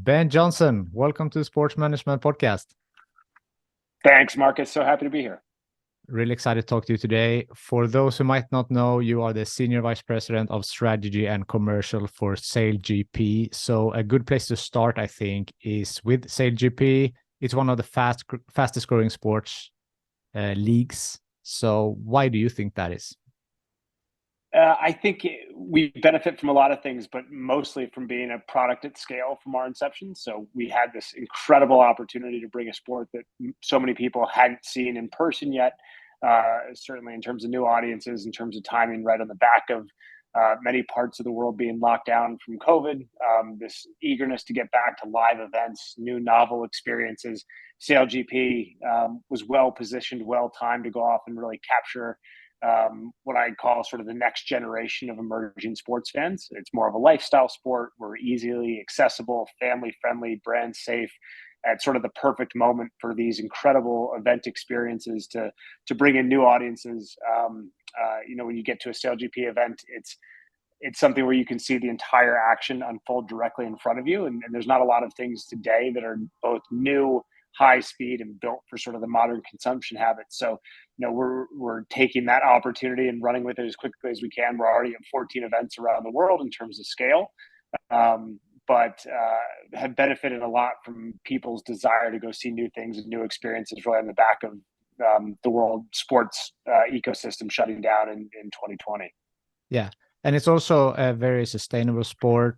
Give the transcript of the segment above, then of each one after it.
Ben Johnson, welcome to the Sports Management Podcast. Thanks, Marcus. So happy to be here. Really excited to talk to you today. For those who might not know, you are the Senior Vice President of Strategy and Commercial for SailGP. So a good place to start, I think, is with SailGP. It's one of the fastest growing sports leagues. So why do you think that is? I think we benefit from a lot of things, but mostly from being a product at scale from our inception. So we had this incredible opportunity to bring a sport that so many people hadn't seen in person yet, certainly in terms of new audiences, in terms of timing, right on the back of many parts of the world being locked down from COVID. This eagerness to get back to live events, new novel experiences. SailGP was well positioned, well timed to go off and really capture what I call sort of the next generation of emerging sports fans. It's more of a lifestyle sport. We're easily accessible, family friendly, brand safe, at sort of the perfect moment for these incredible event experiences to bring in new audiences. When you get to a SailGP event, it's something where you can see the entire action unfold directly in front of you. And there's not a lot of things today that are both new, high speed, and built for sort of the modern consumption habits. So, we're taking that opportunity and running with it as quickly as we can. We're already at 14 events around the world in terms of scale, but have benefited a lot from people's desire to go see new things and new experiences really on the back of the world sports ecosystem shutting down in 2020. Yeah. And it's also a very sustainable sport,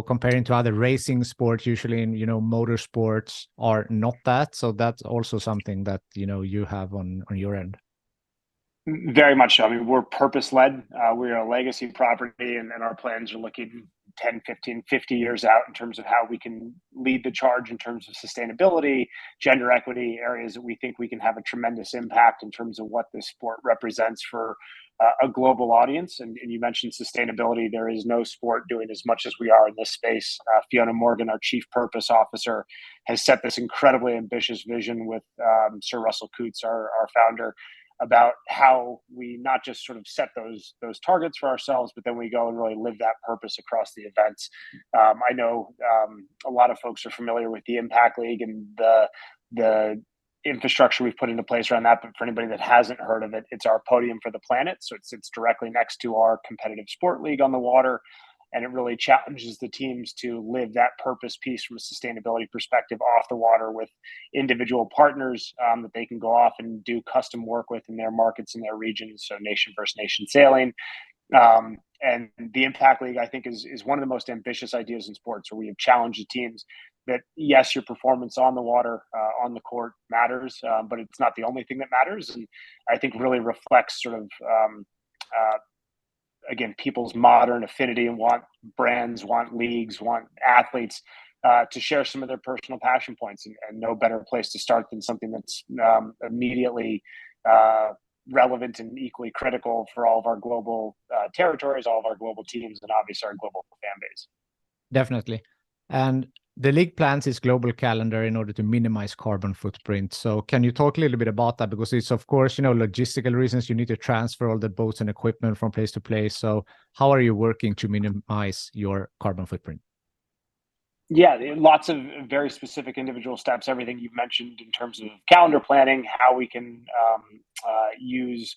comparing to other racing sports, usually in, motorsports are not that. So that's also something that, you have on your end. Very much so. I mean, we're purpose-led. We're a legacy property, and our plans are looking 10, 15, 50 years out in terms of how we can lead the charge in terms of sustainability, gender equity, areas that we think we can have a tremendous impact in terms of what this sport represents for a global audience. And you mentioned sustainability. There is no sport doing as much as we are in this space. Fiona Morgan, our Chief Purpose Officer, has set this incredibly ambitious vision with Sir Russell Coutts, our founder, about how we not just sort of set those targets for ourselves, but then we go and really live that purpose across the events. I know a lot of folks are familiar with the Impact League and the infrastructure we've put into place around that. But for anybody that hasn't heard of it, it's our podium for the planet. So it sits directly next to our competitive sport league on the water. And it really challenges the teams to live that purpose piece from a sustainability perspective off the water with individual partners that they can go off and do custom work with in their markets, in their regions. So nation versus nation sailing. And the Impact League, I think, is one of the most ambitious ideas in sports, where we have challenged the teams that, yes, your performance on the water, on the court matters, but it's not the only thing that matters. And I think really reflects sort of again, people's modern affinity and want brands, want leagues, want athletes to share some of their personal passion points, and no better place to start than something that's immediately relevant and equally critical for all of our global territories, all of our global teams, and obviously our global fan base. Definitely. And the league plans its global calendar in order to minimize carbon footprint. So can you talk a little bit about that? Because it's, of course, logistical reasons. You need to transfer all the boats and equipment from place to place. So how are you working to minimize your carbon footprint? Yeah, lots of very specific individual steps. Everything you've mentioned in terms of calendar planning, how we can use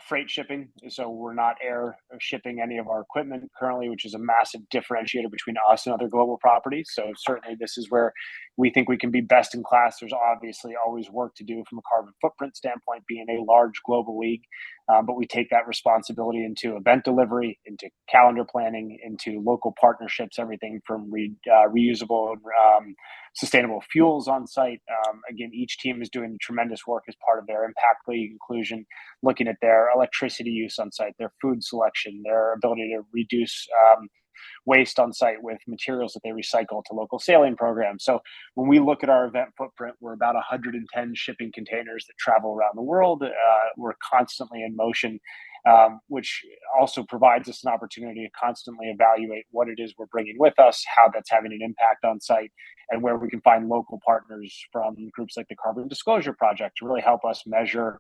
freight shipping. So we're not air shipping any of our equipment currently, which is a massive differentiator between us and other global properties. So certainly this is where we think we can be best in class. There's obviously always work to do from a carbon footprint standpoint, being a large global league. But we take that responsibility into event delivery, into calendar planning, into local partnerships, everything from reusable sustainable fuels on site. Again, each team is doing tremendous work as part of their Impact League inclusion, looking at their electricity use on site, their food selection, their ability to reduce waste on site with materials that they recycle to local sailing programs. So when we look at our event footprint, we're about 110 shipping containers that travel around the world. We're constantly in motion, which also provides us an opportunity to constantly evaluate what it is we're bringing with us, how that's having an impact on site, and where we can find local partners from groups like the Carbon Disclosure Project to really help us measure,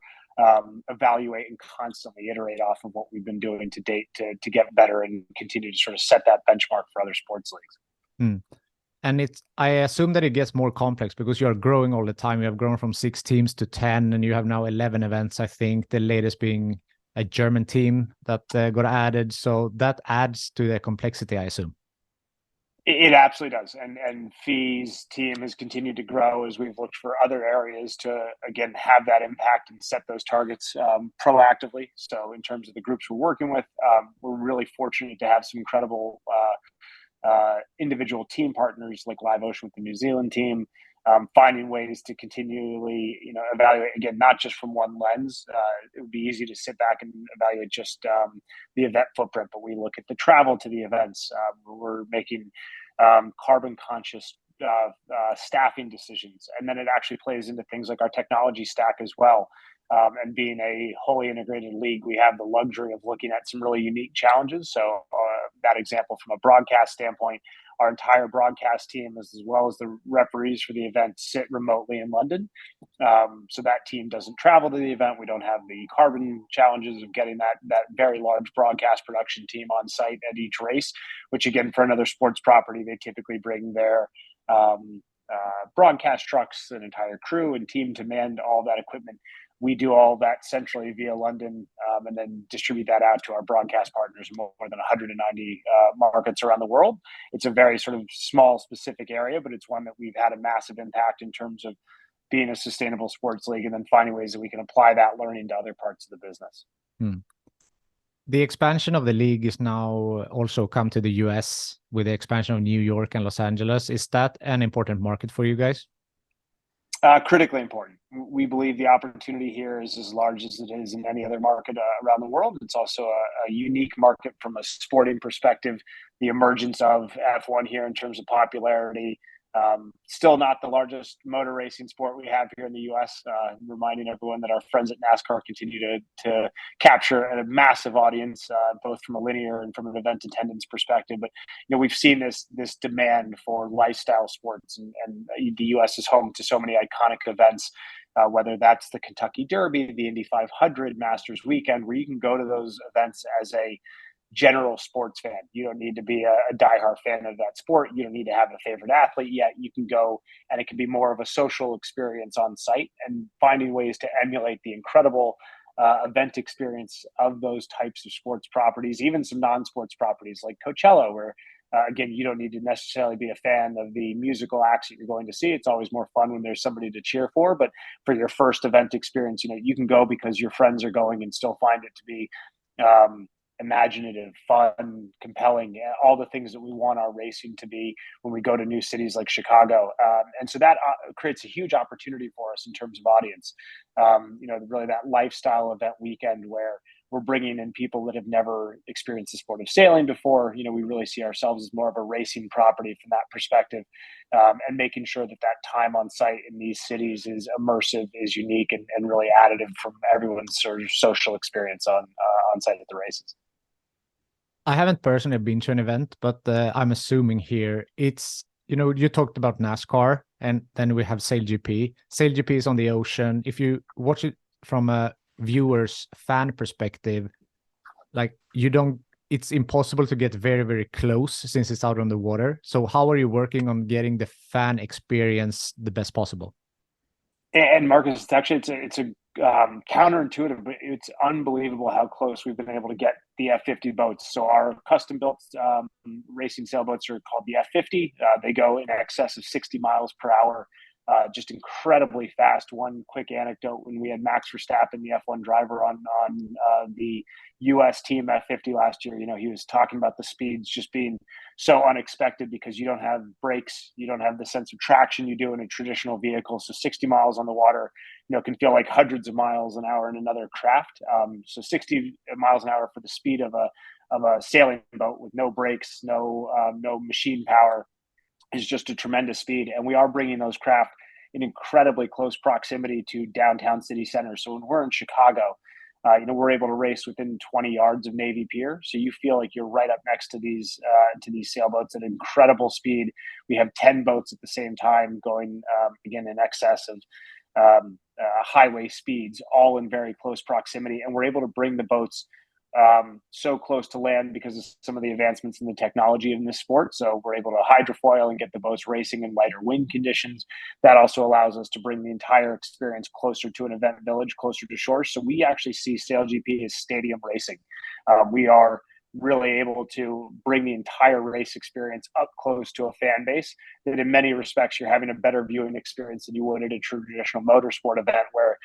evaluate, and constantly iterate off of what we've been doing to date to get better and continue to sort of set that benchmark for other sports leagues. And I assume that it gets more complex because you are growing all the time. You have grown from 6 teams to 10, and you have now 11 events, I think, the latest being a German team that got added. So that adds to the complexity, I assume. It absolutely does. And Fee's team has continued to grow as we've looked for other areas to, again, have that impact and set those targets proactively. So in terms of the groups we're working with, we're really fortunate to have some incredible individual team partners like Live Ocean with the New Zealand team, finding ways to continually, evaluate, again, not just from one lens. It would be easy to sit back and evaluate just the event footprint, but we look at the travel to the events. We're making carbon conscious staffing decisions. And then it actually plays into things like our technology stack as well. And being a wholly integrated league, we have the luxury of looking at some really unique challenges. So that example from a broadcast standpoint, our entire broadcast team, as well as the referees for the event, sit remotely in London. So that team doesn't travel to the event. We don't have the carbon challenges of getting that very large broadcast production team on site at each race, which again, for another sports property, they typically bring their broadcast trucks, an entire crew and team to man all that equipment. We do all that centrally via London, and then distribute that out to our broadcast partners in more than 190 markets around the world. It's a very sort of small, specific area, but it's one that we've had a massive impact in terms of being a sustainable sports league and then finding ways that we can apply that learning to other parts of the business. The expansion of the league is now also come to the US with the expansion of New York and Los Angeles. Is that an important market for you guys? Critically important. We believe the opportunity here is as large as it is in any other market around the world. It's also a unique market from a sporting perspective. The emergence of F1 here in terms of popularity, still not the largest motor racing sport we have here in the U.S. Reminding everyone that our friends at NASCAR continue to capture a massive audience, both from a linear and from an event attendance perspective. But we've seen this demand for lifestyle sports, and the U.S. is home to so many iconic events. Whether that's the Kentucky Derby, the Indy 500, Masters Weekend, where you can go to those events as a general sports fan. You don't need to be a diehard fan of that sport. You don't need to have a favorite athlete yet. You can go, and it can be more of a social experience on site, and finding ways to emulate the incredible event experience of those types of sports properties, even some non-sports properties like Coachella, where again, you don't need to necessarily be a fan of the musical acts that you're going to see. It's always more fun when there's somebody to cheer for. But for your first event experience, you can go because your friends are going and still find it to be imaginative, fun, compelling, all the things that we want our racing to be when we go to new cities like Chicago. And so that creates a huge opportunity for us in terms of audience. Really that lifestyle event weekend where we're bringing in people that have never experienced the sport of sailing before. We really see ourselves as more of a racing property from that perspective, and making sure that time on site in these cities is immersive, is unique, and really additive from everyone's sort of social experience on site at the races. I haven't personally been to an event, but I'm assuming here it's, you talked about NASCAR, and then we have SailGP. SailGP is on the ocean. If you watch it from a viewer's fan perspective, like it's impossible to get very, very close since it's out on the water. So how are you working on getting the fan experience the best possible? And Marcus, it's a counterintuitive, but it's unbelievable how close we've been able to get the F50 boats. So our custom built racing sailboats are called the F50. They go in excess of 60 miles per hour. Just incredibly fast. One quick anecdote: when we had Max Verstappen, the F1 driver, on the U.S. team F50 last year, he was talking about the speeds just being so unexpected because you don't have brakes, you don't have the sense of traction you do in a traditional vehicle. So 60 miles on the water, can feel like hundreds of miles an hour in another craft. So 60 miles an hour for the speed of a sailing boat with no brakes, no machine power, is just a tremendous speed. And we are bringing those craft in incredibly close proximity to downtown city center. So when we're in Chicago, we're able to race within 20 yards of Navy Pier. So you feel like you're right up next to these sailboats at incredible speed. We have 10 boats at the same time going, again, in excess of highway speeds, all in very close proximity. And we're able to bring the boats so close to land because of some of the advancements in the technology in this sport. So we're able to hydrofoil and get the boats racing in lighter wind conditions. That also allows us to bring the entire experience closer to an event village, closer to shore. So we actually see SailGP as stadium racing. We are really able to bring the entire race experience up close to a fan base that in many respects you're having a better viewing experience than you would at a traditional motorsport event where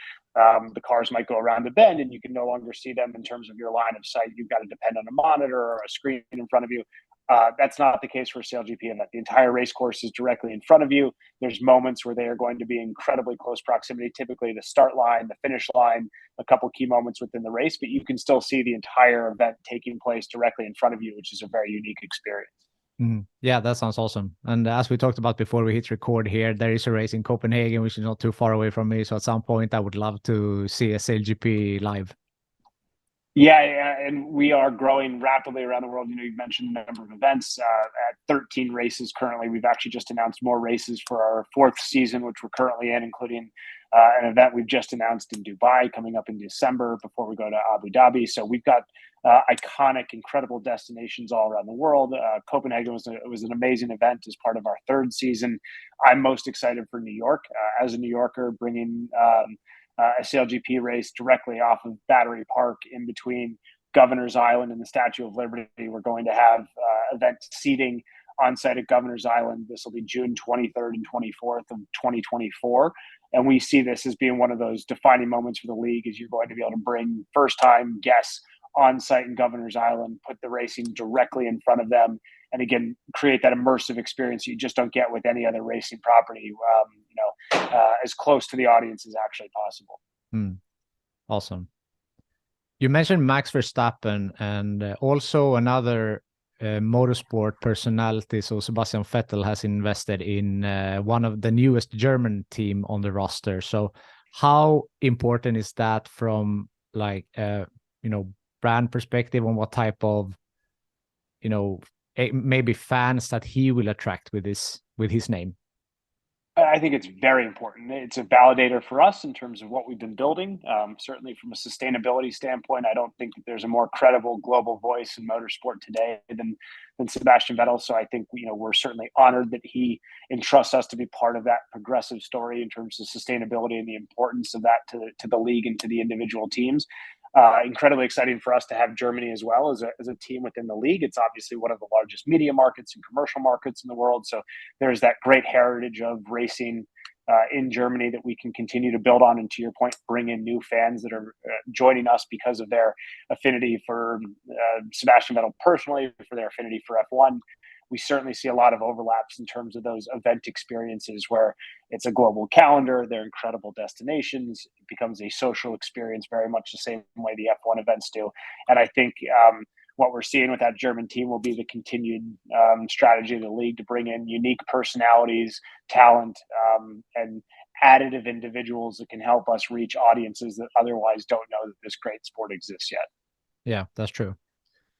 the cars might go around the bend and you can no longer see them in terms of your line of sight. You've got to depend on a monitor or a screen in front of you. That's not the case for a SailGP event. The entire race course is directly in front of you. There's moments where they are going to be incredibly close proximity, typically the start line, the finish line, a couple key moments within the race, but you can still see the entire event taking place directly in front of you, which is a very unique experience. Yeah, that sounds awesome. And as we talked about before we hit record here, there is a race in Copenhagen, which is not too far away from me. So at some point, I would love to see a SailGP live. Yeah, and we are growing rapidly around the world. You mentioned the number of events at 13 races currently. We've actually just announced more races for our 4th season, which we're currently in, including an event we've just announced in Dubai coming up in December before we go to Abu Dhabi. So we've got iconic, incredible destinations all around the world. Copenhagen was an amazing event as part of our 3rd season. I'm most excited for New York. As a New Yorker, bringing a SailGP race directly off of Battery Park in between Governor's Island and the Statue of Liberty. We're going to have event seating on site at Governor's Island. This will be June 23rd and 24th of 2024. And we see this as being one of those defining moments for the league, as you're going to be able to bring first-time guests on site in Governor's Island, put the racing directly in front of them, and again, create that immersive experience you just don't get with any other racing property, as close to the audience as actually possible. Awesome. You mentioned Max Verstappen and also another motorsport personality. So Sebastian Vettel has invested in one of the newest German team on the roster. So how important is that from like, brand perspective on what type of, maybe fans that he will attract with his name? I think it's very important. It's a validator for us in terms of what we've been building. Certainly from a sustainability standpoint, I don't think that there's a more credible global voice in motorsport today than Sebastian Vettel. So I think, we're certainly honored that he entrusts us to be part of that progressive story in terms of sustainability and the importance of that to the league and to the individual teams. Incredibly exciting for us to have Germany as well as a team within the league. It's obviously one of the largest media markets and commercial markets in the world. So there's that great heritage of racing in Germany that we can continue to build on. And to your point, bring in new fans that are joining us because of their affinity for Sebastian Vettel personally, for their affinity for F1. We certainly see a lot of overlaps in terms of those event experiences where it's a global calendar, they're incredible destinations, it becomes a social experience very much the same way the F1 events do. And I think what we're seeing with that German team will be the continued strategy of the league to bring in unique personalities, talent, and additive individuals that can help us reach audiences that otherwise don't know that this great sport exists yet. Yeah, that's true.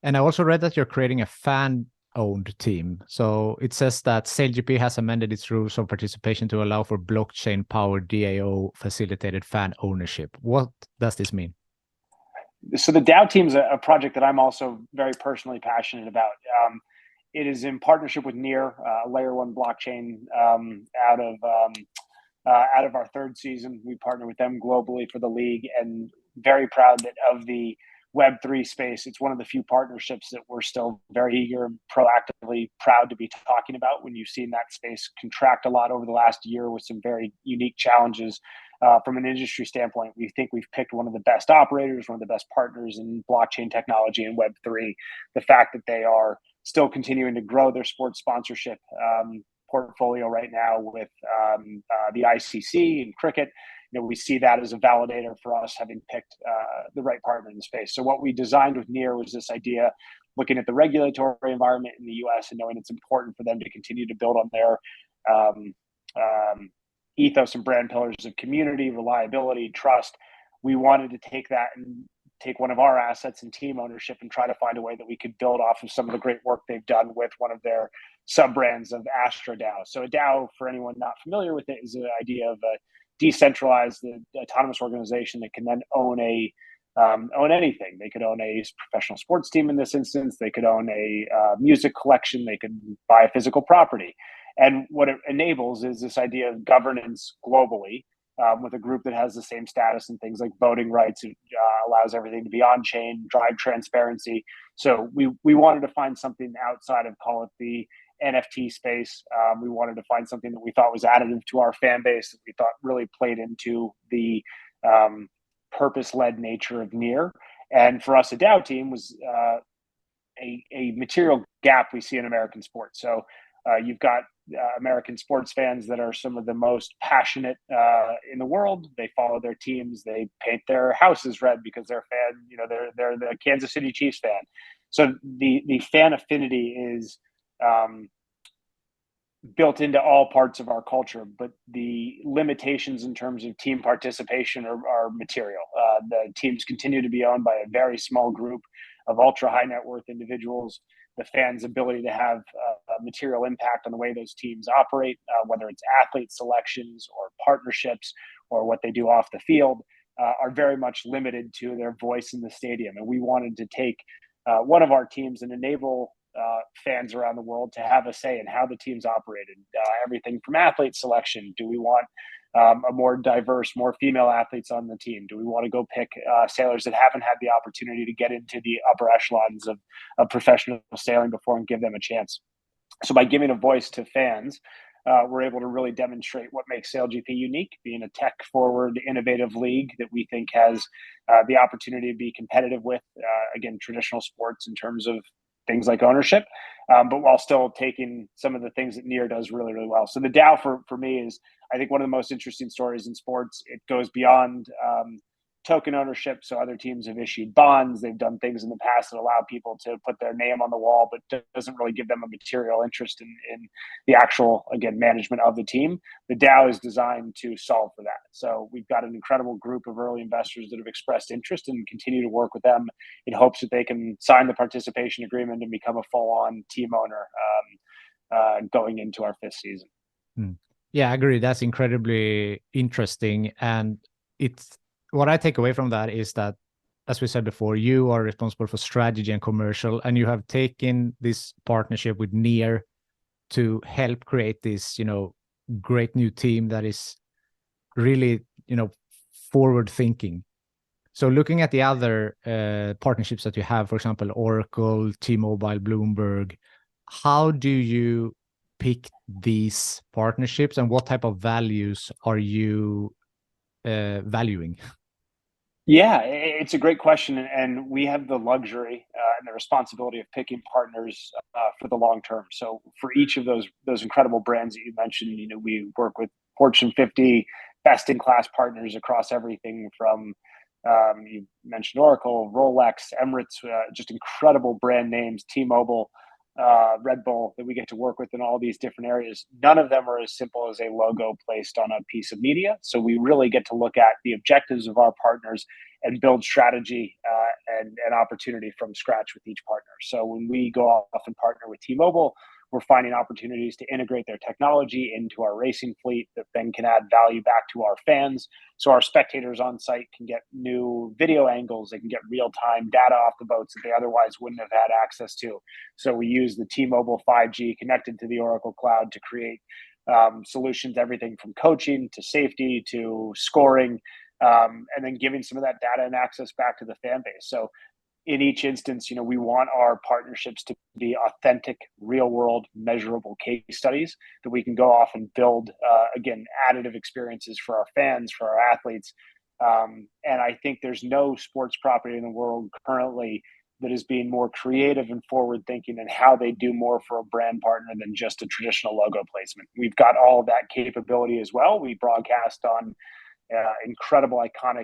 And I also read that you're creating a fan-owned team. So it says that SailGP has amended its rules of participation to allow for blockchain-powered DAO facilitated fan ownership. What does this mean? So the DAO team is a project that I'm also very personally passionate about. It is in partnership with Near, Layer 1 blockchain out of our 3rd season. We partner with them globally for the league, and very proud that of the Web3 space, it's one of the few partnerships that we're still very eager and proactively proud to be talking about. When you've seen that space contract a lot over the last year with some very unique challenges from an industry standpoint, we think we've picked one of the best operators, one of the best partners in blockchain technology and Web3. The fact that they are still continuing to grow their sports sponsorship portfolio right now with the ICC and cricket, we see that as a validator for us having picked the right partner in the space. So what we designed with Near was this idea, looking at the regulatory environment in the US and knowing it's important for them to continue to build on their ethos and brand pillars of community, reliability, trust. We wanted to take that and take one of our assets and team ownership and try to find a way that we could build off of some of the great work they've done with one of their sub-brands of Astra DAO. So a DAO, for anyone not familiar with it, is an idea of a decentralized autonomous organization that can then own a own anything. They could own a professional sports team in this instance. They could own a music collection. They could buy a physical property. And what it enables is this idea of governance globally, with a group that has the same status and things like voting rights. It allows everything to be on chain, drive transparency. So we wanted to find something outside of, call it, the NFT space. We wanted to find something that we thought was additive to our fan base, that we thought really played into the purpose-led nature of Near. And for us, a DAO team was a material gap we see in American sports. So you've got American sports fans that are some of the most passionate in the world. They follow their teams. They paint their houses red because they're fan. They're the Kansas City Chiefs fan. So the fan affinity is built into all parts of our culture, but the limitations in terms of team participation are material. The teams continue to be owned by a very small group of ultra high net worth individuals. The fans' ability to have a material impact on the way those teams operate, whether it's athlete selections or partnerships or what they do off the field, are very much limited to their voice in the stadium. And we wanted to take one of our teams and enable fans around the world to have a say in how the teams operated. Everything from athlete selection. Do we want a more diverse, more female athletes on the team? Do we want to go pick sailors that haven't had the opportunity to get into the upper echelons of professional sailing before and give them a chance? So by giving a voice to fans, we're able to really demonstrate what makes SailGP unique, being a tech-forward, innovative league that we think has the opportunity to be competitive with, again, traditional sports in terms of things like ownership, but while still taking some of the things that Near does really, really well. So the DAO for me is, I think, one of the most interesting stories in sports. It goes beyond token ownership. So other teams have issued bonds. They've done things in the past that allow people to put their name on the wall, but doesn't really give them a material interest in the actual, again, management of the team. The DAO is designed to solve for that. So we've got an incredible group of early investors that have expressed interest and continue to work with them in hopes that they can sign the participation agreement and become a full-on team owner going into our fifth season. Yeah, I agree. That's incredibly interesting. And it's what I take away from that is that, as we said before, you are responsible for strategy and commercial, and you have taken this partnership with Near to help create this, great new team that is really, forward thinking. So looking at the other partnerships that you have, for example, Oracle, T-Mobile, Bloomberg, how do you pick these partnerships and what type of values are you valuing? Yeah, it's a great question, and we have the luxury and the responsibility of picking partners for the long term. So for each of those incredible brands that you mentioned, we work with Fortune 50 best-in-class partners across everything from you mentioned Oracle, Rolex, Emirates, just incredible brand names, T-Mobile, Red Bull, that we get to work with in all these different areas. None of them are as simple as a logo placed on a piece of media. So we really get to look at the objectives of our partners and build strategy and opportunity from scratch with each partner. So when we go off and partner with T-Mobile, we're finding opportunities to integrate their technology into our racing fleet that then can add value back to our fans. So our spectators on site can get new video angles. They can get real-time data off the boats that they otherwise wouldn't have had access to. So we use the T-Mobile 5G connected to the Oracle Cloud to create solutions, everything from coaching to safety to scoring, and then giving some of that data and access back to the fan base. So in each instance, we want our partnerships to be authentic, real-world, measurable case studies that we can go off and build, again, additive experiences for our fans, for our athletes. And I think there's no sports property in the world currently that is being more creative and forward-thinking and how they do more for a brand partner than just a traditional logo placement. We've got all of that capability as well. We broadcast on incredible, iconic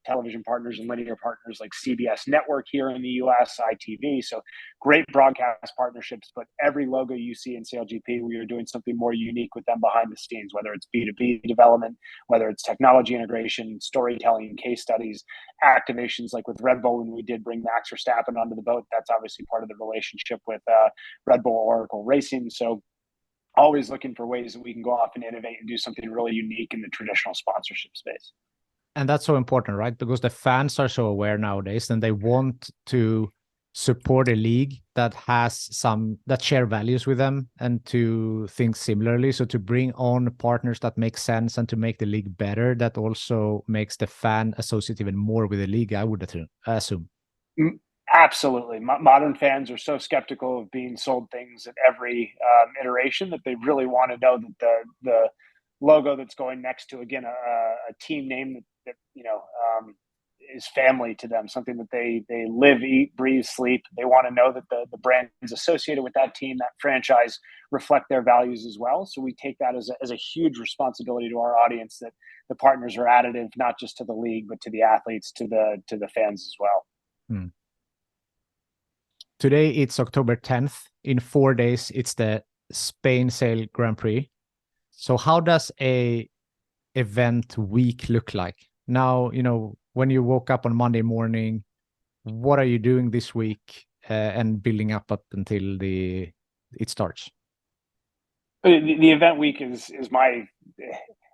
television partners and linear partners like CBS Network here in the US, ITV. So great broadcast partnerships, but every logo you see in SailGP, we are doing something more unique with them behind the scenes, whether it's B2B development, whether it's technology integration, storytelling, case studies, activations like with Red Bull when we did bring Max Verstappen onto the boat. That's obviously part of the relationship with Red Bull Oracle Racing. So always looking for ways that we can go off and innovate and do something really unique in the traditional sponsorship space. And that's so important, right? Because the fans are so aware nowadays, and they want to support a league that share values with them and to think similarly. So to bring on partners that make sense and to make the league better, that also makes the fan associate even more with the league, I would assume. Absolutely. Modern fans are so skeptical of being sold things at every iteration that they really want to know that the logo that's going next to, again, a team name that is family to them, something that they live, eat, breathe, sleep. They want to know that the brands associated with that team, that franchise, reflect their values as well. So we take that as a huge responsibility to our audience, that the partners are additive, not just to the league, but to the athletes, to the fans as well. Hmm. Today it's October 10th. In 4 days, it's the Spain Sail Grand Prix. So how does a event week look like? Now, when you woke up on Monday morning, what are you doing this week and building up until it starts? The event week is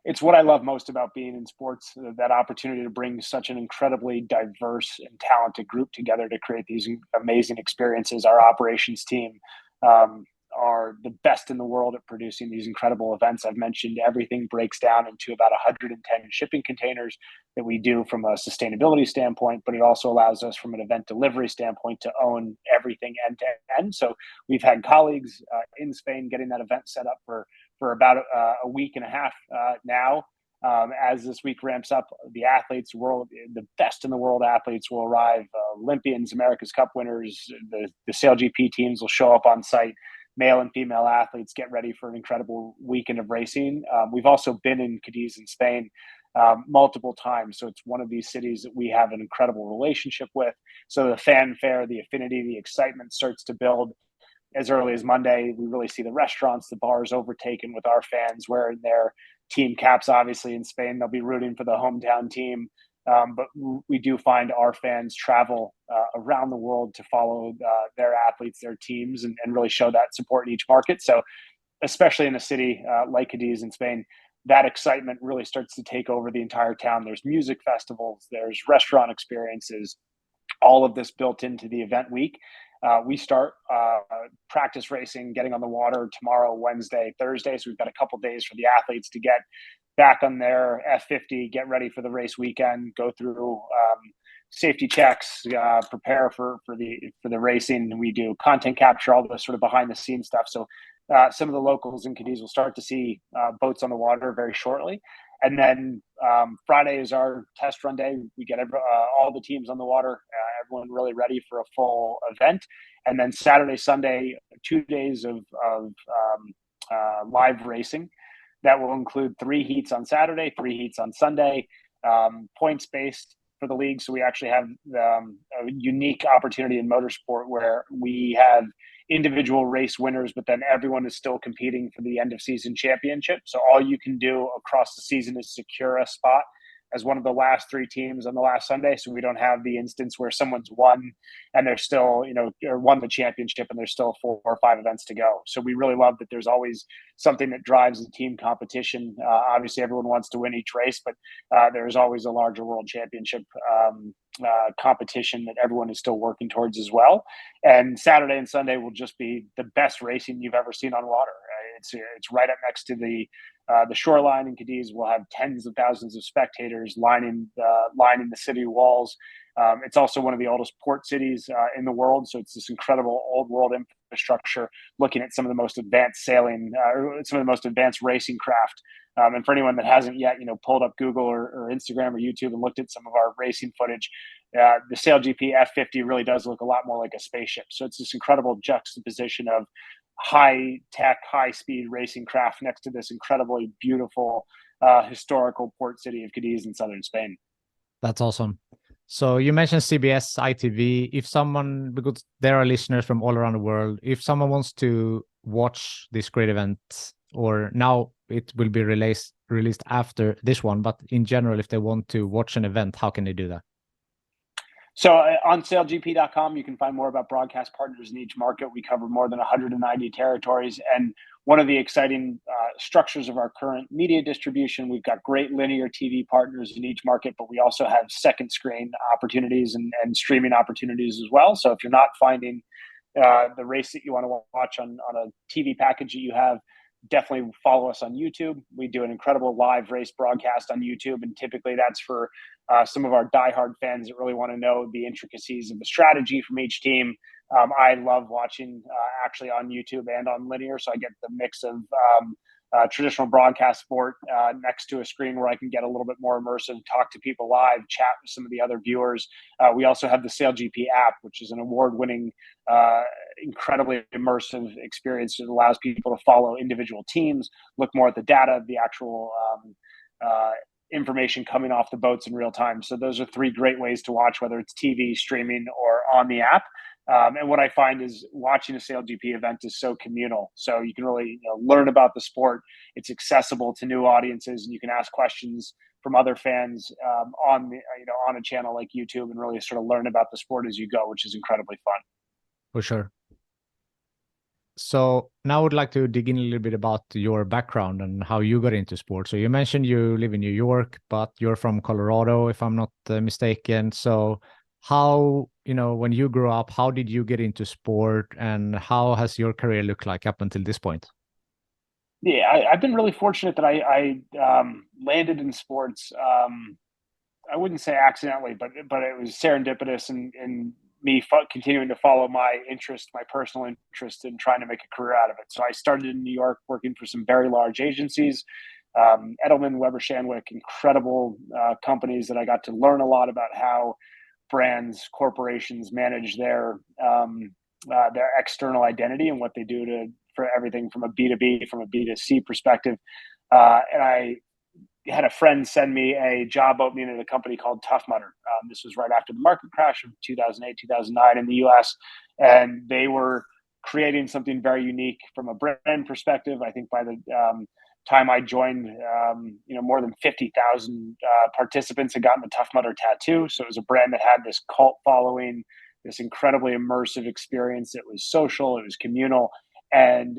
it's what I love most about being in sports, that opportunity to bring such an incredibly diverse and talented group together to create these amazing experiences. Our operations team are the best in the world at producing these incredible events. I've mentioned everything breaks down into about 110 shipping containers that we do from a sustainability standpoint, but it also allows us from an event delivery standpoint to own everything end to end. So we've had colleagues in Spain getting that event set up for about a week and a half now. As this week ramps up, the best in the world athletes will arrive. Olympians, America's Cup winners, the SailGP teams will show up on site. Male and female athletes get ready for an incredible weekend of racing. We've also been in Cadiz in Spain multiple times. So it's one of these cities that we have an incredible relationship with. So the fanfare, the affinity, the excitement starts to build as early as Monday. We really see the restaurants, the bars overtaken with our fans wearing their team caps. Obviously, in Spain, they'll be rooting for the hometown team. But we do find our fans travel around the world to follow their athletes, their teams, and really show that support in each market. So, especially in a city like Cadiz in Spain, that excitement really starts to take over the entire town. There's music festivals, there's restaurant experiences, all of this built into the event week. We start practice racing, getting on the water tomorrow, Wednesday, Thursday. So we've got a couple days for the athletes to get back on their F50, get ready for the race weekend, go through safety checks, prepare for the racing. We do content capture, all the sort of behind the scenes stuff. So some of the locals in Cadiz will start to see boats on the water very shortly. And then Friday is our test run day. We get all the teams on the water, everyone really ready for a full event. And then Saturday, Sunday, 2 days of live racing. That will include 3 heats on Saturday, 3 heats on Sunday, points based for the league. So we actually have a unique opportunity in motorsport where we have individual race winners, but then everyone is still competing for the end of season championship. So all you can do across the season is secure a spot as one of the last 3 teams on the last Sunday. So we don't have the instance where someone's won and they're still, or won the championship and there's still 4 or 5 events to go. So we really love that there's always something that drives the team competition. Obviously everyone wants to win each race, but there's always a larger world championship competition that everyone is still working towards as well. And Saturday and Sunday will just be the best racing you've ever seen on water. It's right up next to the shoreline in Cadiz. We'll have tens of thousands of spectators lining the city walls. It's also one of the oldest port cities in the world, so it's this incredible old world infrastructure. Looking at some of the most advanced sailing, some of the most advanced racing craft. And for anyone that hasn't yet, pulled up Google or Instagram or YouTube and looked at some of our racing footage, the SailGP F50 really does look a lot more like a spaceship. So it's this incredible juxtaposition of high tech, high speed racing craft next to this incredibly beautiful historical port city of Cadiz in southern Spain. That's awesome. So you mentioned CBS, ITV. If someone, because there are listeners from all around the world, if someone wants to watch this great event, or now it will be released after this one, but in general, if they want to watch an event, how can they do that? So on SailGP.com, you can find more about broadcast partners in each market. We cover more than 190 territories. And one of the exciting structures of our current media distribution, we've got great linear TV partners in each market, but we also have second screen opportunities and streaming opportunities as well. So if you're not finding the race that you want to watch on a TV package that you have, definitely follow us on YouTube. We do an incredible live race broadcast on YouTube, and typically that's for some of our diehard fans that really want to know the intricacies of the strategy from each team. I love watching actually on YouTube and on linear, so I get the mix of traditional broadcast sport next to a screen where I can get a little bit more immersive, talk to people live, chat with some of the other viewers. We also have the SailGP app, which is an award-winning, incredibly immersive experience that allows people to follow individual teams, look more at the data, the actual information coming off the boats in real time. So those are three great ways to watch, whether it's TV, streaming, or on the app. And what I find is watching a SailGP event is so communal. So you can really learn about the sport. It's accessible to new audiences, and you can ask questions from other fans on a channel like YouTube, and really sort of learn about the sport as you go, which is incredibly fun. For sure. So now I would like to dig in a little bit about your background and how you got into sports. So you mentioned you live in New York, but you're from Colorado, if I'm not mistaken. So how, when you grew up, how did you get into sport, and how has your career looked like up until this point? Yeah, I've been really fortunate that I landed in sports. I wouldn't say accidentally, but it was serendipitous, and me continuing to follow my personal interest in trying to make a career out of it. So I started in New York working for some very large agencies, Edelman, Weber Shandwick, incredible companies that I got to learn a lot about how brands, corporations manage their external identity and what they do for everything from a B2B, from a B2C perspective. And I had a friend send me a job opening at a company called Tough Mudder. This was right after the market crash of 2008, 2009 in the US. And they were creating something very unique from a brand perspective. I think by the time I joined, more than 50,000 participants had gotten the Tough Mudder tattoo. So it was a brand that had this cult following, this incredibly immersive experience. It was social, it was communal. And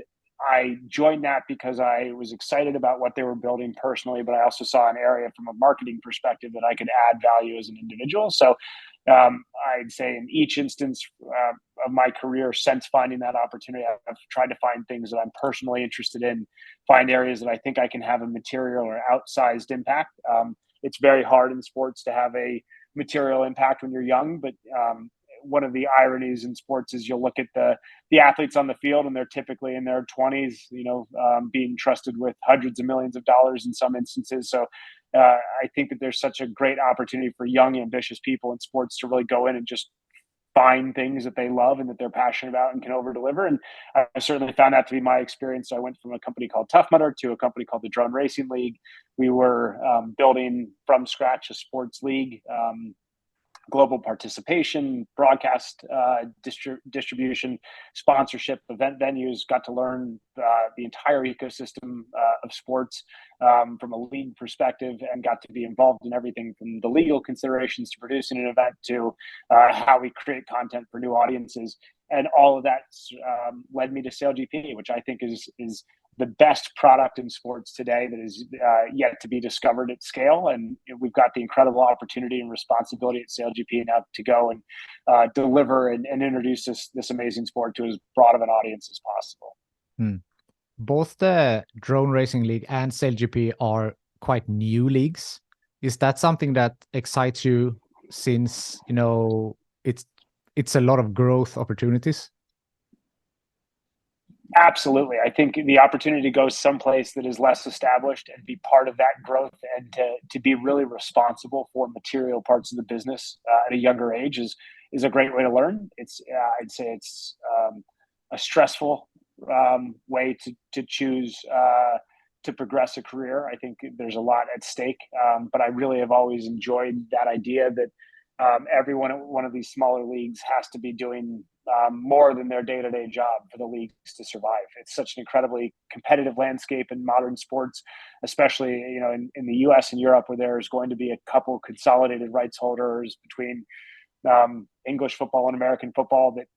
I joined that because I was excited about what they were building personally, but I also saw an area from a marketing perspective that I could add value as an individual. So I'd say in each instance of my career since finding that opportunity, I've tried to find things that I'm personally interested in, find areas that I think I can have a material or outsized impact. It's very hard in sports to have a material impact when you're young, but one of the ironies in sports is you'll look at the athletes on the field, and they're typically in their 20s, being trusted with hundreds of millions of dollars in some instances. So I think that there's such a great opportunity for young, ambitious people in sports to really go in and just find things that they love and that they're passionate about and can over deliver. And I certainly found that to be my experience. So I went from a company called Tough Mudder to a company called the Drone Racing League. We were building from scratch a sports league, global participation, broadcast distribution, sponsorship, event venues. Got to learn the entire ecosystem of sports from a league perspective, and got to be involved in everything from the legal considerations to producing an event to how we create content for new audiences. And all of that led me to SailGP, which I think is the best product in sports today that is yet to be discovered at scale. And we've got the incredible opportunity and responsibility at SailGP now to go and deliver and introduce this amazing sport to as broad of an audience as possible. Both the Drone Racing League and SailGP are quite new leagues. Is that something that excites you, since it's a lot of growth opportunities? Absolutely. I think the opportunity to go someplace that is less established and be part of that growth, and to be really responsible for material parts of the business at a younger age is a great way to learn. I'd say it's a stressful way to choose to progress a career. I think there's a lot at stake, but I really have always enjoyed that idea that everyone at one of these smaller leagues has to be doing more than their day-to-day job for the leagues to survive. It's such an incredibly competitive landscape in modern sports, especially in the US and Europe, where there's going to be a couple consolidated rights holders between English football and American football, that,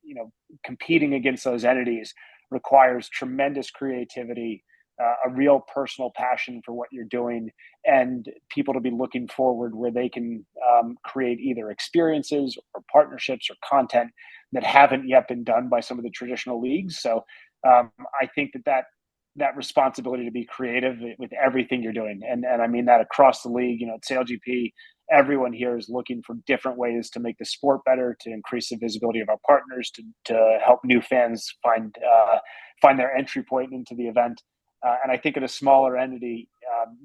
competing against those entities requires tremendous creativity, a real personal passion for what you're doing, and people to be looking forward where they can create either experiences or partnerships or content that haven't yet been done by some of the traditional leagues. So I think that responsibility to be creative with everything you're doing, and I mean that across the league. At SailGP, everyone here is looking for different ways to make the sport better, to increase the visibility of our partners, to help new fans find their entry point into the event. And I think at a smaller entity,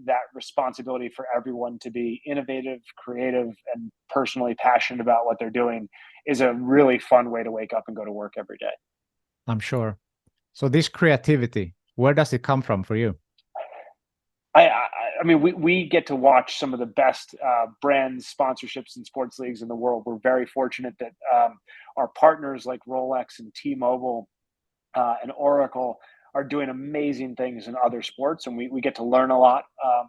that responsibility for everyone to be innovative, creative, and personally passionate about what they're doing is a really fun way to wake up and go to work every day. I'm sure. So this creativity, where does it come from for you? I mean, we get to watch some of the best brands, sponsorships, and sports leagues in the world. We're very fortunate that our partners like Rolex and T-Mobile and Oracle are doing amazing things in other sports, and we get to learn a lot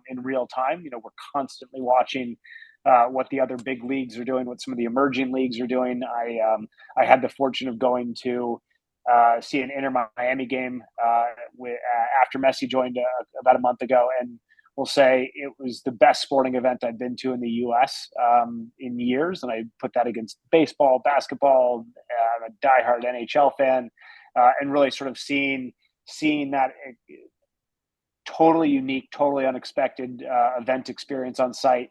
in real time. We're constantly watching what the other big leagues are doing, what some of the emerging leagues are doing. I had the fortune of going to see an Inter Miami game after Messi joined about a month ago, and we'll say it was the best sporting event I've been to in the U.S. In years, and I put that against baseball, basketball. I'm a diehard NHL fan, and really sort of seeing that totally unique, totally unexpected event experience on site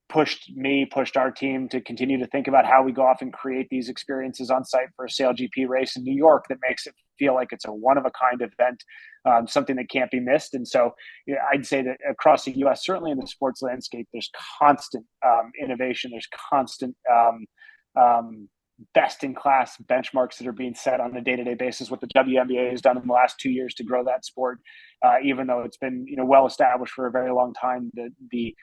pushed our team to continue to think about how we go off and create these experiences on site for a SailGP race in New York that makes it feel like it's a one-of-a-kind event, something that can't be missed. And so I'd say that across the U.S., certainly in the sports landscape, there's constant innovation. There's constant best-in-class benchmarks that are being set on a day-to-day basis. What the WNBA has done in the last 2 years to grow that sport, even though it's been well established for a very long time, the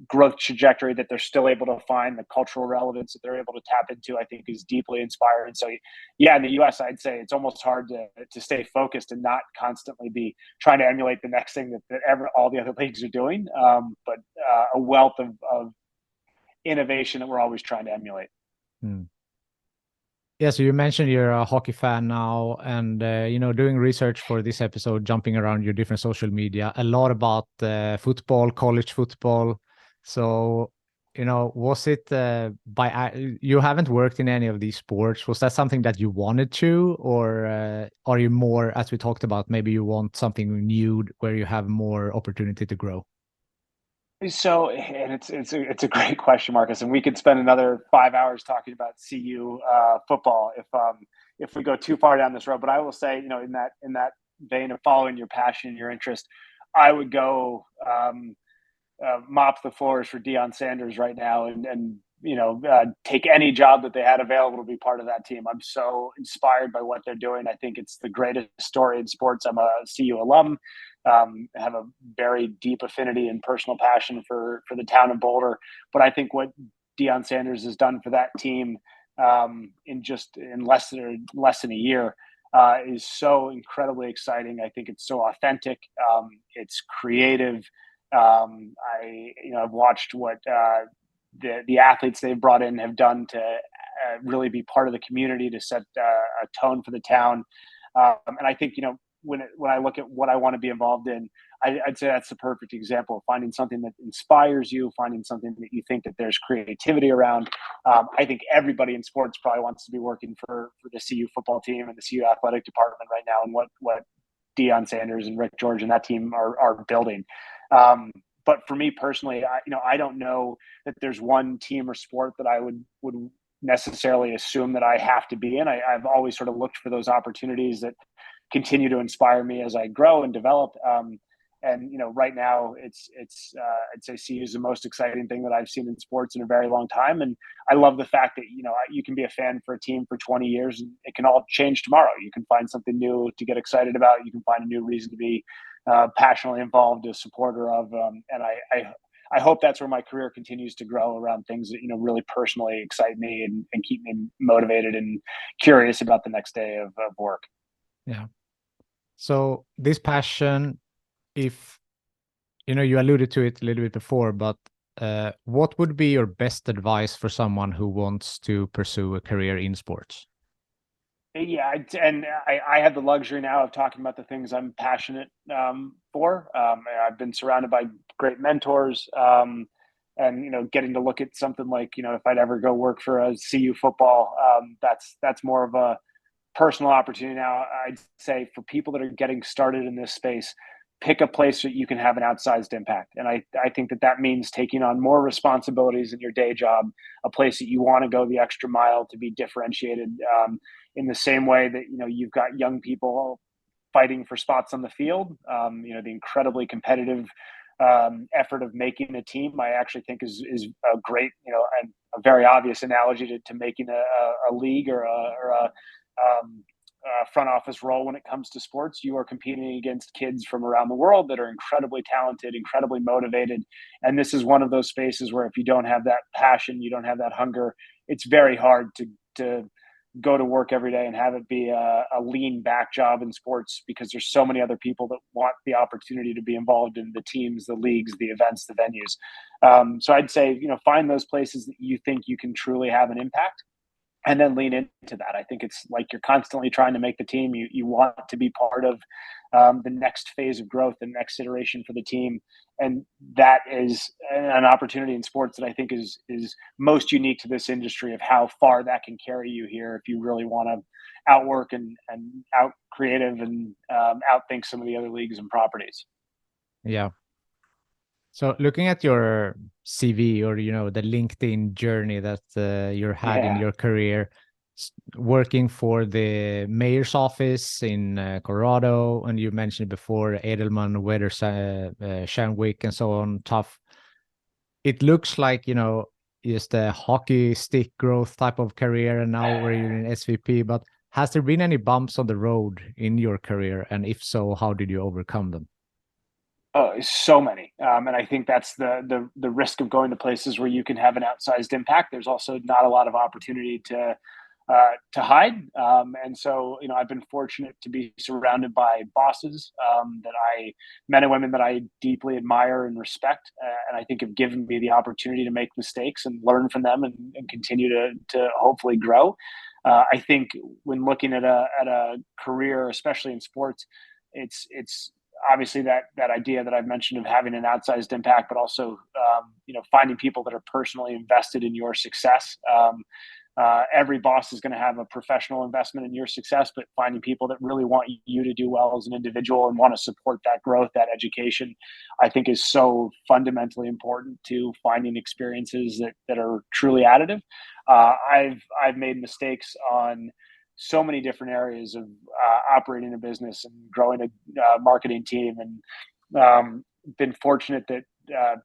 growth trajectory that they're still able to find, the cultural relevance that they're able to tap into, I think is deeply inspiring. So yeah, in the US, I'd say it's almost hard to stay focused and not constantly be trying to emulate the next thing that all the other leagues are doing. But a wealth of innovation that we're always trying to emulate. Yeah, so you mentioned you're a hockey fan now, and doing research for this episode, jumping around your different social media, a lot about football, college football. So, was it you haven't worked in any of these sports? Was that something that you wanted to, or are you more, as we talked about, maybe you want something new where you have more opportunity to grow? So, and it's a great question, Marcus, and we could spend another 5 hours talking about CU football if we go too far down this road. But I will say, in that vein of following your passion, your interest, I would go mop the floors for Deion Sanders right now, and take any job that they had available to be part of that team. I'm so inspired by what they're doing. I think it's the greatest story in sports. I'm a CU alum. Have a very deep affinity and personal passion for the town of Boulder. But I think what Deion Sanders has done for that team in less than a year is so incredibly exciting. I think it's so authentic. It's creative. I've watched what the athletes they've brought in have done to really be part of the community, to set a tone for the town. And I think, when I look at what I want to be involved in, I'd say that's the perfect example of finding something that inspires you, finding something that you think that there's creativity around. I think everybody in sports probably wants to be working for the CU football team and the CU athletic department right now, and what Deion Sanders and Rick George and that team are building. But for me personally, I don't know that there's one team or sport that I would necessarily assume that I have to be in. I've always sort of looked for those opportunities that continue to inspire me as I grow and develop. And right now it's I'd say CU is the most exciting thing that I've seen in sports in a very long time. And I love the fact that, you can be a fan for a team for 20 years and it can all change tomorrow. You can find something new to get excited about. You can find a new reason to be passionately involved, a supporter of. And I hope that's where my career continues to grow, around things that, really personally excite me and keep me motivated and curious about the next day of work. Yeah. So this passion, if you alluded to it a little bit before, but What would be your best advice for someone who wants to pursue a career in sports? Yeah, and I have the luxury now of talking about the things I'm passionate for. I've been surrounded by great mentors, and getting to look at something like if I'd ever go work for a CU football, that's more of a personal opportunity now. I'd say for people that are getting started in this space, pick a place that you can have an outsized impact. And I think that means taking on more responsibilities in your day job, a place that you want to go the extra mile to be differentiated, in the same way that, you've got young people fighting for spots on the field. The incredibly competitive effort of making a team, I actually think is a great, and a very obvious analogy to making a league or a front office role when it comes to sports. You are competing against kids from around the world that are incredibly talented, incredibly motivated. And this is one of those spaces where if you don't have that passion, you don't have that hunger, it's very hard to go to work every day and have it be a lean back job in sports, because there's so many other people that want the opportunity to be involved in the teams, the leagues, the events, the venues. So I'd say, find those places that you think you can truly have an impact, and then lean into that. I think it's like you're constantly trying to make the team. You want to be part of the next phase of growth, the next iteration for the team, and that is an opportunity in sports that I think is most unique to this industry, of how far that can carry you here if you really want to outwork and out creative and outthink some of the other leagues and properties. Yeah. So looking at your CV, or the LinkedIn journey that you had in Yeah. your career, working for the mayor's office in Colorado, and you mentioned before Edelman, Weather, Shanwick, and so on, tough. It looks like just a hockey stick growth type of career, and now where you're in SVP. But has there been any bumps on the road in your career, and if so, how did you overcome them? Oh, so many, and I think that's the risk of going to places where you can have an outsized impact. There's also not a lot of opportunity to hide, and so I've been fortunate to be surrounded by bosses, men and women that I deeply admire and respect, and I think have given me the opportunity to make mistakes and learn from them, and continue to hopefully grow. I think when looking at a career, especially in sports, it's obviously that idea that I've mentioned of having an outsized impact, but also finding people that are personally invested in your success. Every boss is going to have a professional investment in your success, but finding people that really want you to do well as an individual and want to support that growth, that education, I think is so fundamentally important to finding experiences that are truly additive. I've made mistakes on so many different areas of operating a business and growing a marketing team, and been fortunate that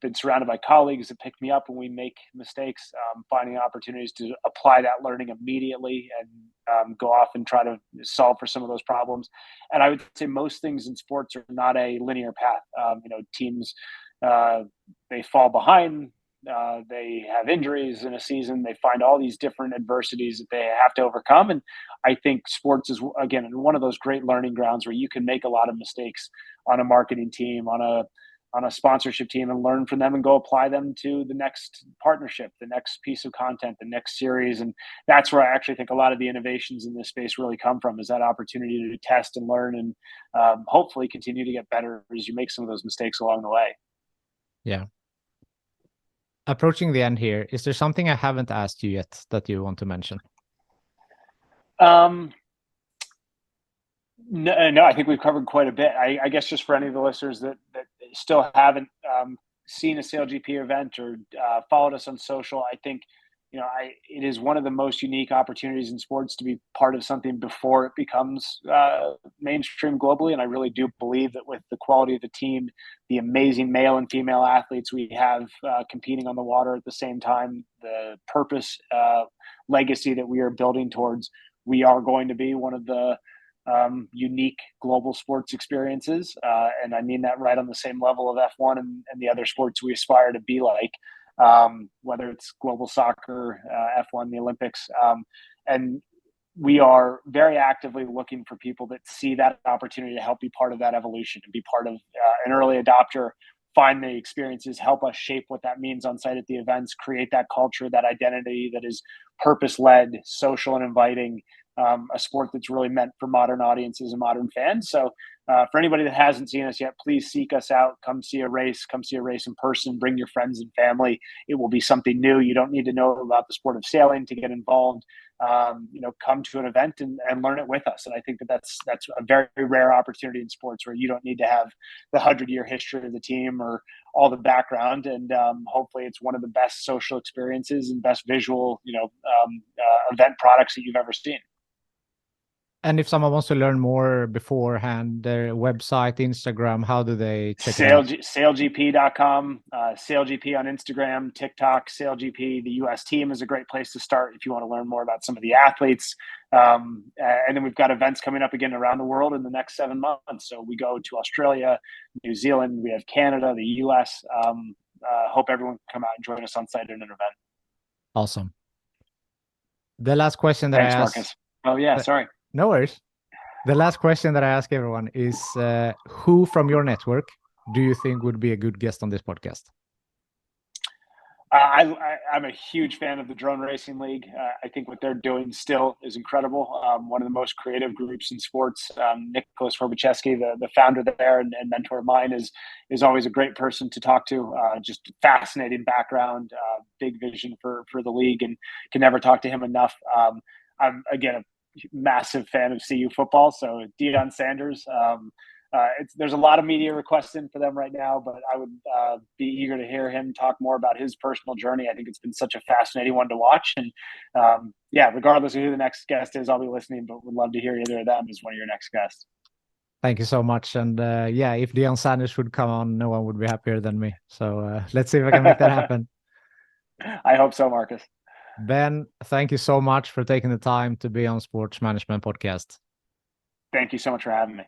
been surrounded by colleagues that pick me up when we make mistakes, finding opportunities to apply that learning immediately and go off and try to solve for some of those problems. And I would say most things in sports are not a linear path. Teams, they fall behind, they have injuries in a season, they find all these different adversities that they have to overcome. And I think sports is, again, one of those great learning grounds where you can make a lot of mistakes on a marketing team, on a sponsorship team, and learn from them and go apply them to the next partnership, the next piece of content, the next series. And that's where I actually think a lot of the innovations in this space really come from, is that opportunity to test and learn, and hopefully continue to get better as you make some of those mistakes along the way. Yeah. Approaching the end here, is there something I haven't asked you yet that you want to mention? No, I think we've covered quite a bit. I guess just for any of the listeners that still haven't seen a SailGP event or followed us on social, I think it is one of the most unique opportunities in sports to be part of something before it becomes mainstream globally. And I really do believe that with the quality of the team, the amazing male and female athletes we have competing on the water at the same time, the purpose, legacy that we are building towards, we are going to be one of the unique global sports experiences. And I mean that right on the same level of F1 and the other sports we aspire to be like, whether it's global soccer, F1, the Olympics. And we are very actively looking for people that see that opportunity to help be part of that evolution and be part of an early adopter, find the experiences, help us shape what that means on site at the events, create that culture, that identity that is purpose-led, social and inviting, a sport that's really meant for modern audiences and modern fans. So for anybody that hasn't seen us yet, please seek us out. Come see a race in person, bring your friends and family. It will be something new. You don't need to know about the sport of sailing to get involved. Come to an event and learn it with us. And I think that's a very rare opportunity in sports where you don't need to have the 100-year history of the team or all the background. And hopefully it's one of the best social experiences and best visual, event products that you've ever seen. And if someone wants to learn more beforehand, their website, Instagram, how do they check it out? SailGP.com, SailGP on Instagram, TikTok, SailGP. The US team is a great place to start if you want to learn more about some of the athletes. And then we've got events coming up again around the world in the next 7 months. So we go to Australia, New Zealand, we have Canada, the US. Hope everyone can come out and join us on site in an event. Awesome. The last question that Thanks, I asked. Marcus. Oh, yeah, sorry. No worries. The last question that I ask everyone is, who from your network do you think would be a good guest on this podcast? I'm a huge fan of the Drone Racing League. I think what they're doing still is incredible. One of the most creative groups in sports. Nicholas Horbacheski, the founder there and mentor of mine, is always a great person to talk to. Just fascinating background, big vision for the league, and can never talk to him enough. I'm again a massive fan of CU football, so Deion Sanders. There's a lot of media requests in for them right now, but I would be eager to hear him talk more about his personal journey. I think it's been such a fascinating one to watch. And regardless of who the next guest is, I'll be listening, but would love to hear either of them as one of your next guests. Thank you so much. And if Deion Sanders would come on, no one would be happier than me. So let's see if I can make that happen. I hope so, Marcus. Ben, thank you so much for taking the time to be on Sports Management Podcast. Thank you so much for having me.